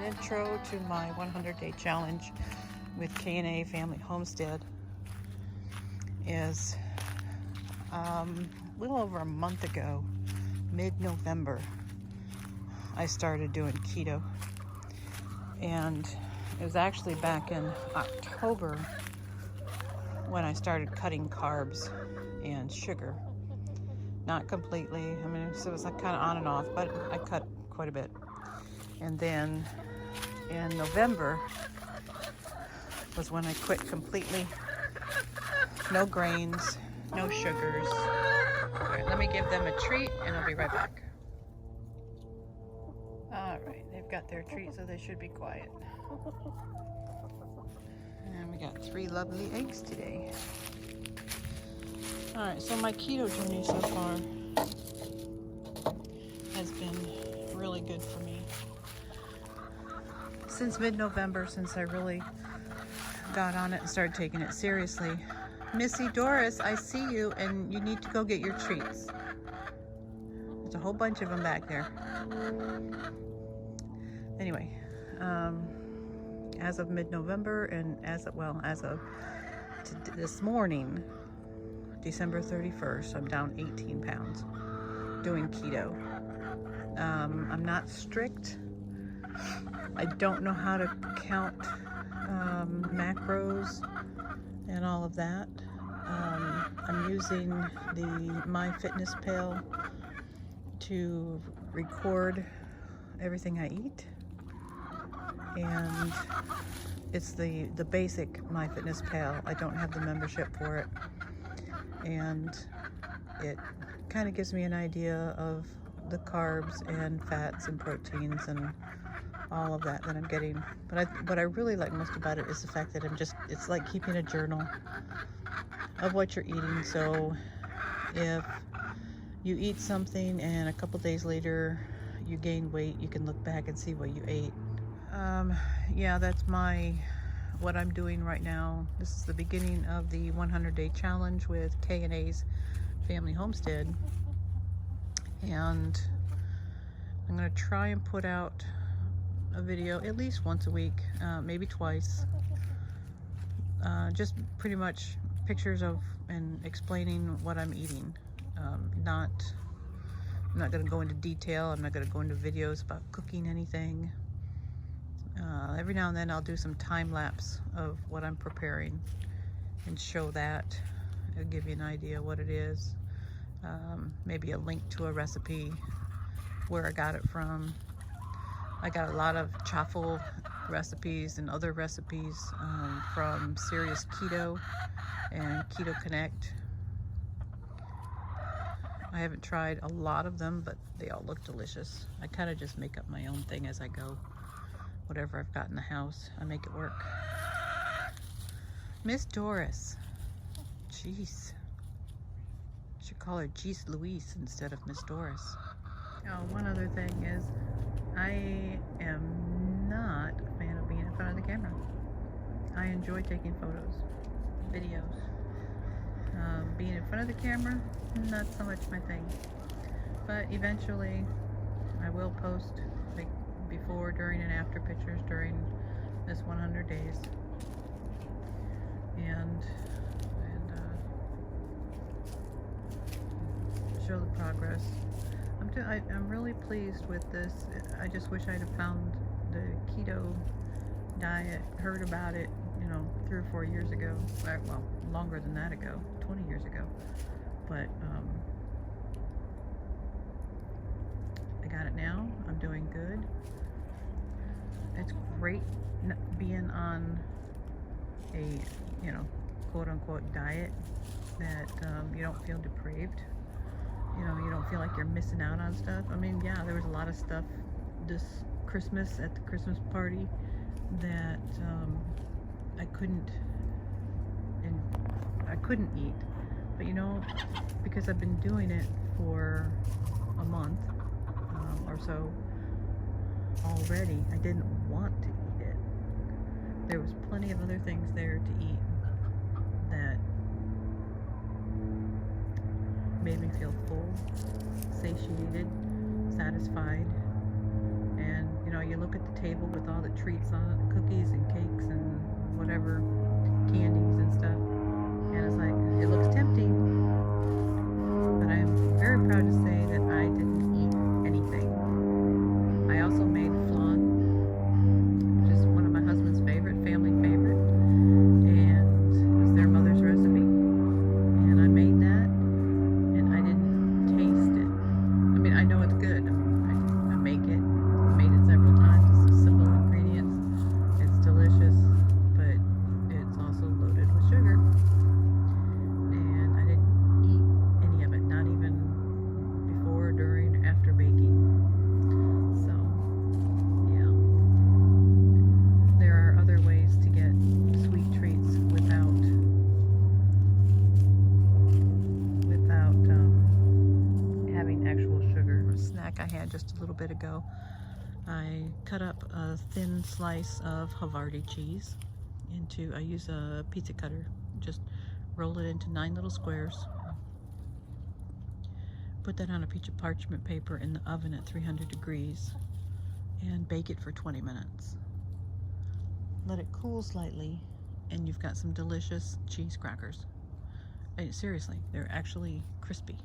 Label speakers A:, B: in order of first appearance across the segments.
A: intro to my 100-day challenge with K&A Family Homestead is a little over a month ago, mid-November, I started doing keto. And it was actually back in October when I started cutting carbs and sugar. Not completely. I mean, it was like kind of on and off, but I cut quite a bit. And then in November was when I quit completely. No grains, no sugars. All right, let me give them a treat and I'll be right back. All right, they've got their treat, so they should be quiet. And we got 3 lovely eggs today. All right, so my keto journey so far has been really good for me. Since mid-November, since I really got on it and started taking it seriously. Missy Doris, I see you, and you need to go get your treats. There's a whole bunch of them back there. Anyway, as of mid-November and as of this morning, December 31st, I'm down 18 pounds doing keto. I'm not strict. I don't know how to count macros and all of that. I'm using the MyFitnessPal to record everything I eat, and it's the basic MyFitnessPal. I don't have the membership for it, and it kind of gives me an idea of the carbs and fats and proteins and all of that I'm getting. But what I really like most about it is the fact that it's like keeping a journal of what you're eating. So if you eat something and a couple days later you gain weight, you can look back and see what you ate. Yeah, that's what I'm doing right now. This is the beginning of the 100-day challenge with K&A's Family Homestead. And I'm going to try and put out a video at least once a week, maybe twice. Just pretty much pictures of and explaining what I'm eating. I'm not going to go into detail. I'm not going to go into videos about cooking anything. Every now and then I'll do some time lapse of what I'm preparing and show that. It'll give you an idea what it is. Maybe a link to a recipe, where I got it from. I got a lot of chaffle recipes and other recipes from Serious Keto and Keto Connect. I haven't tried a lot of them, but they all look delicious. I kind of just make up my own thing as I go. Whatever I've got in the house, I make it work. Miss Doris. Jeez. Should call her Jeez Louise instead of Miss Doris. Oh, one other thing is, I am not a fan of being in front of the camera. I enjoy taking photos, videos. Being in front of the camera, not so much my thing. But eventually, I will post like before, during, and after pictures during this 100 days. And show the progress. I'm really pleased with this. I just wish I'd have found the keto diet, heard about it, 3 or 4 years ago. Well, longer than that ago, 20 years ago. But I got it now. I'm doing good. It's great being on a, quote unquote diet that you don't feel depraved. You don't feel like you're missing out on stuff. I mean, yeah, there was a lot of stuff this Christmas at the Christmas party that I couldn't eat. But because I've been doing it for a month or so already, I didn't want to eat it. There was plenty of other things there to eat that made me feel full, satiated, satisfied, and You know, you look at the table with all the treats on it, cookies and cakes and whatever, candies and stuff, and it's like, it looks tempting, but I'm very proud to say that I didn't eat anything. I also made flan, which is one of my husband's family favorite, and it was their mother's recipe, and I made that, and I didn't taste it. I mean, I know it's good. I make it, made it several times. It's simple ingredients. It's delicious, but it's also loaded with sugar. And I didn't eat any of it, not even before, during, or after baking. So, yeah. There are other ways to get sweet treats without having actual sugar. A snack I had just a little bit ago, I cut up a thin slice of Havarti cheese into, I use a pizza cutter, just roll it into 9 little squares, put that on a piece of parchment paper in the oven at 300 degrees, and bake it for 20 minutes. Let it cool slightly, and you've got some delicious cheese crackers. And seriously, they're actually crispy.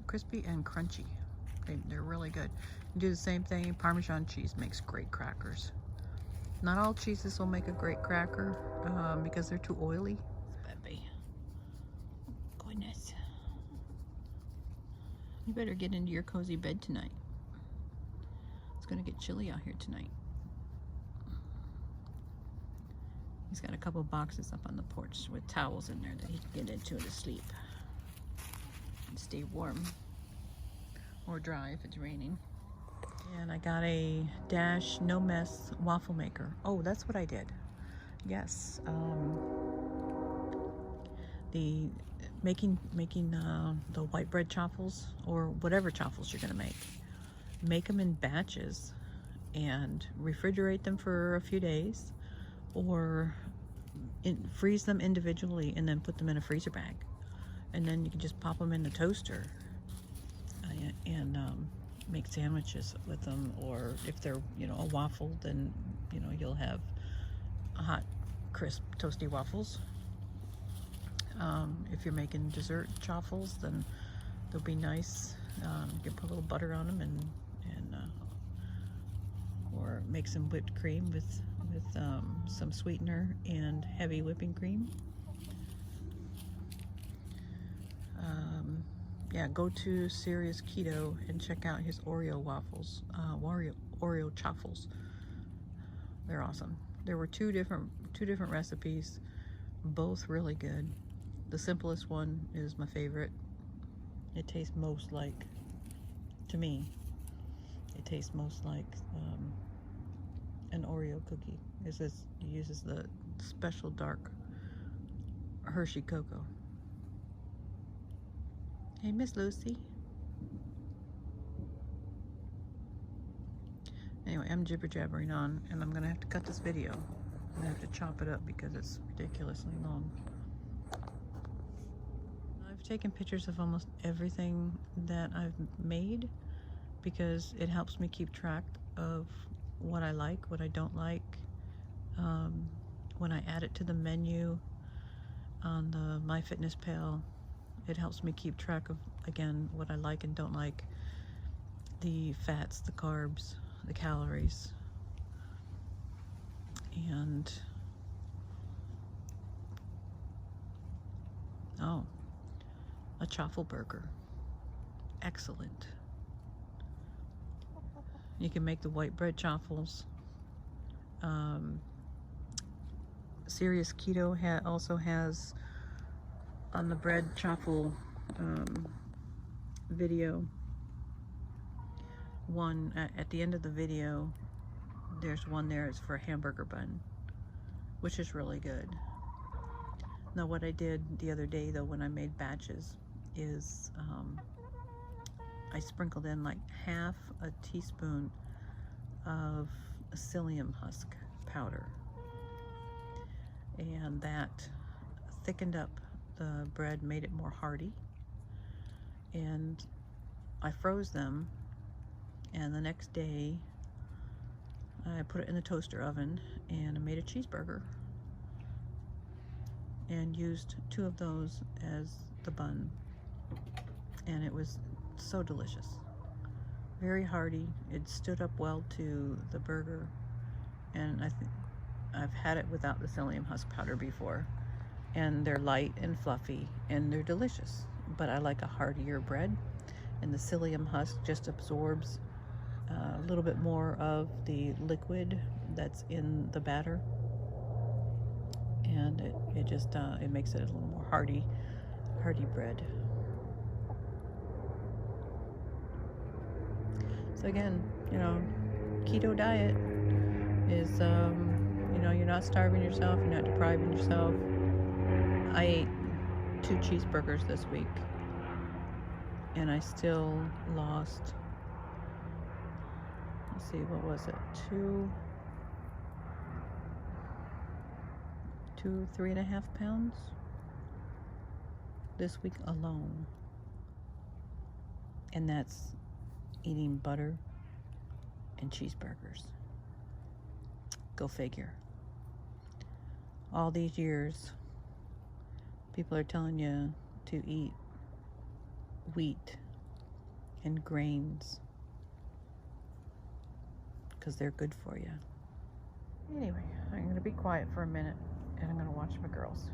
A: Crispy and crunchy. They're really good. You do the same thing. Parmesan cheese makes great crackers. Not all cheeses will make a great cracker because they're too oily. Baby. Goodness. You better get into your cozy bed tonight. It's gonna get chilly out here tonight. He's got a couple boxes up on the porch with towels in there that he can get into to sleep and stay warm or dry if it's raining. And I got a Dash No Mess waffle maker. Oh, that's what I did. Yes, the making the white bread chaffles, or whatever chaffles you're gonna make them in batches and refrigerate them for a few days, or freeze them individually and then put them in a freezer bag, and then you can just pop them in the toaster and make sandwiches with them. Or if they're, you know, a waffle, then, you know, you'll have hot, crisp, toasty waffles. If you're making dessert chaffles, then they'll be nice. You can put a little butter on them and or make some whipped cream with some sweetener and heavy whipping cream. Yeah, go to Serious Keto and check out his Oreo waffles, Oreo chaffles. They're awesome. There were two different recipes, both really good. The simplest one is my favorite. It tastes most like, to me, it tastes most like an Oreo cookie. It uses the special dark Hershey cocoa. Hey, Miss Lucy. Anyway, I'm jibber jabbering on, and I'm gonna have to cut this video. I'm gonna have to chop it up because it's ridiculously long. I've taken pictures of almost everything that I've made because it helps me keep track of what I like, what I don't like. When I add it to the menu on the MyFitnessPal, it helps me keep track of, again, what I like and don't like, the fats, the carbs, the calories. And oh, a chaffle burger. Excellent. You can make the white bread chaffles. Serious Keto also has on the bread chaffle video, one at the end of the video, there's one there, it's for a hamburger bun, which is really good. Now what I did the other day though, when I made batches, is I sprinkled in like half a teaspoon of psyllium husk powder, and that thickened up the bread, made it more hearty. and I froze them, and the next day I put it in the toaster oven and I made a cheeseburger and used 2 of those as the bun, and it was so delicious. Very hearty. It stood up well to the burger, and I've had it without the psyllium husk powder before, and they're light and fluffy and they're delicious. But I like a heartier bread, and the psyllium husk just absorbs a little bit more of the liquid that's in the batter, and it just it makes it a little more hearty bread. So again, you know, keto diet is you know, you're not starving yourself, you're not depriving yourself. I ate 2 cheeseburgers this week, and I still lost, let's see, what was it, 3.5 pounds this week alone. And that's eating butter and cheeseburgers. Go figure. All these years, people are telling you to eat wheat and grains because they're good for you. Anyway, I'm going to be quiet for a minute and I'm going to watch my girls.